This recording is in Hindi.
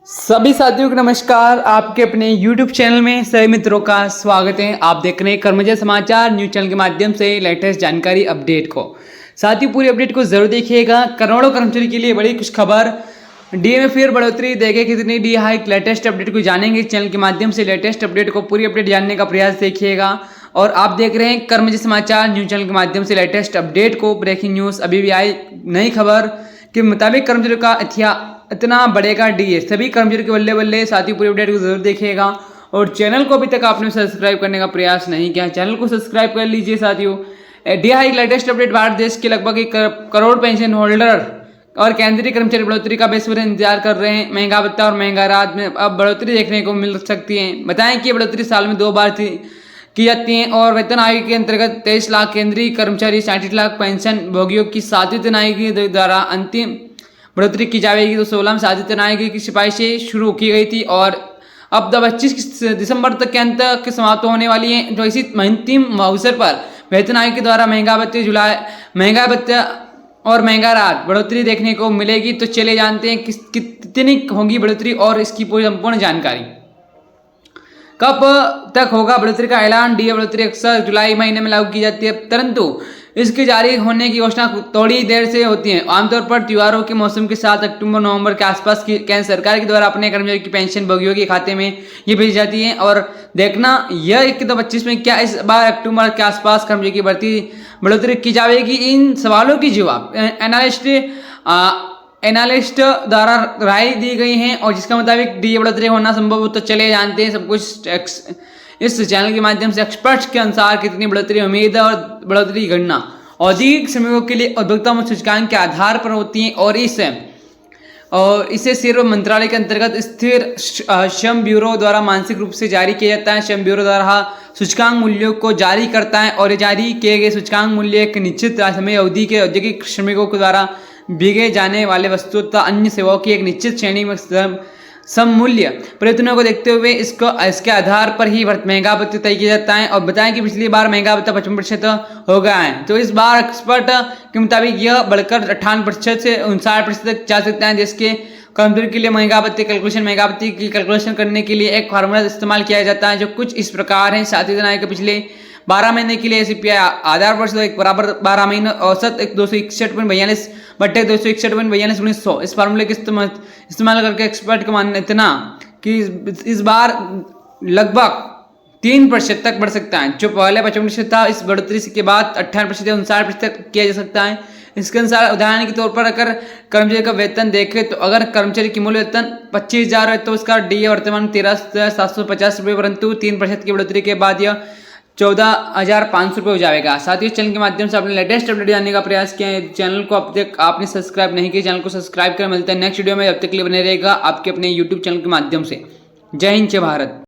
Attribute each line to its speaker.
Speaker 1: सभी साथियों को नमस्कार। आपके अपने YouTube चैनल में सभी मित्रों का स्वागत है। आप देख रहे हैं कर्मजय समाचार न्यूज चैनल के माध्यम से लेटेस्ट जानकारी अपडेट को। साथियों पूरी अपडेट को जरूर देखिएगा। करोड़ों कर्मचारी के लिए बड़ी खुश खबर, डीए में फिर बढ़ोतरी, देखे कितनी डी हाइक, लेटेस्ट अपडेट को जानेंगे। चैनल के माध्यम से लेटेस्ट अपडेट को पूरी अपडेट जानने का प्रयास देखिएगा। और आप देख रहे हैं कर्मजय समाचार न्यूज चैनल के माध्यम से लेटेस्ट अपडेट को। ब्रेकिंग न्यूज अभी भी आई नई खबर के मुताबिक कर्मचारियों का इतना बढ़ेगा डीए। सभी कर्मचारियों के बल्ले बल्ले। साथियों पूरी अपडेट को जरूर देखिएगा। और चैनल को अभी तक आपने सब्सक्राइब करने का प्रयास नहीं किया, चैनल को सब्सक्राइब कर लीजिए। साथियों D hike latest update, Bharat देश के लगभग 1 करोड़ पेंशन होल्डर और केंद्रीय कर्मचारी बढ़ोतरी का बेसब्री इंतजार कर रहे हैं। महंगा भत्ता और महंगा राहत में अब बढ़ोतरी देखने को मिल सकती है। बताएं कि बढ़ोतरी साल में 2 बार की जाती है और वेतन आयोग के अंतर्गत 23 लाख केंद्रीय कर्मचारी, 67 लाख पेंशन भोगियों की 7वीं वेतन आयोग द्वारा अंतिम बढ़ोतरी की जाएगी। तो 16 में 7वीं वेतन आयोग की सिफारिश से शुरू की गई थी और अब 25 दिसंबर तक के अंत के समाप्त होने वाली है। तो इसी अंतिम अवसर पर वेतन आयोग के द्वारा महंगा भत्ता और महंगा राहत बढ़ोतरी देखने को मिलेगी। तो चले जानते हैं कितनी होगी बढ़ोतरी और इसकी पूरी संपूर्ण जानकारी। कब तक होगा बढ़ोतरी का ऐलान? डीए बढ़ोतरी अक्सर जुलाई महीने में लागू की जाती है, परंतु इसके जारी होने की घोषणा थोड़ी देर से होती है। आमतौर पर त्योहारों के मौसम के साथ अक्टूबर नवंबर के आसपास की केंद्र सरकार के द्वारा अपने कर्मचारियों की पेंशन भोगियों के खाते में ये भेजी जाती है। और देखना यह कि 2025 में क्या इस बार अक्टूबर के आसपास कर्मचारियों की भर्ती बढ़ोतरी की जाएगी। इन सवालों की जवाब एनालिस्ट द्वारा राय दी गई है और जिसके मुताबिक डीए बढ़ोतरी होना संभव हो। तो चले जानते हैं सब कुछ इस चैनल के माध्यम से। एक्सपर्ट्स के अनुसार कितनी बढ़ोतरी उम्मीद है और बढ़ोतरी की गणना औद्योगिक श्रमिकों के लिए उपभोक्ता सूचकांक के आधार पर होती है और इसे सिर्फ मंत्रालय के अंतर्गत स्थिर श्रम ब्यूरो द्वारा मानसिक रूप से जारी किया जाता है। श्रम ब्यूरो द्वारा सूचकांक मूल्यों को जारी करता है और जारी किए गए सूचकांक मूल्य एक निश्चित समय अवधि के औद्योगिक श्रमिकों के द्वारा बिके जाने वाले वस्तुओं तथा अन्य सेवाओं की एक निश्चित श्रेणी में सममूल्य परिवर्तनों को देखते हुए इसके आधार पर ही महंगा भत्ता तय किया जाता है। और बताएं कि पिछली बार महंगा भत्ता 55% हो गया है, तो इस बार एक्सपर्ट के मुताबिक यह बढ़कर 58% से 59% तक जा सकता है। जिसके कर्मचारी के लिए महंगा भत्ते की कैलकुलेशन करने के लिए एक फार्मूला इस्तेमाल किया जाता है जो कुछ इस प्रकार है। 7वीं वेतन आयोग के पिछले 12 महीने के लिए सीपीआई आधार वर्ष एक बराबर 12 महीने औसत 261.42 बट्टे 261.42/1900। इस फार्मूले के इस्तेमाल करके एक्सपर्ट का मानना इतना कि इस बार लगभग 3% तक बढ़ सकता है। जो पहले 55% था, इस बढ़ोतरी के बाद 58% या 59% तक किया जा सकता है। इसके अनुसार उदाहरण के तौर पर अगर कर्मचारी का वेतन देखें तो अगर कर्मचारी की मूल वेतन 25,000 है तो उसका डीए वर्तमान 13,750 रुपये, परंतु 3% की बढ़ोतरी के बाद यह 14,500 रुपये हो जाएगा। साथ ही चैनल के माध्यम से आपने लेटेस्ट अपडेट जानने का प्रयास किया है। चैनल को अब तक आपने सब्सक्राइब नहीं किया, चैनल को सब्सक्राइब कर मिलता है नेक्स्ट वीडियो में। अब तक के लिए बने रहेगा आपके अपने यूट्यूब चैनल के माध्यम से। जय हिंद, जय भारत।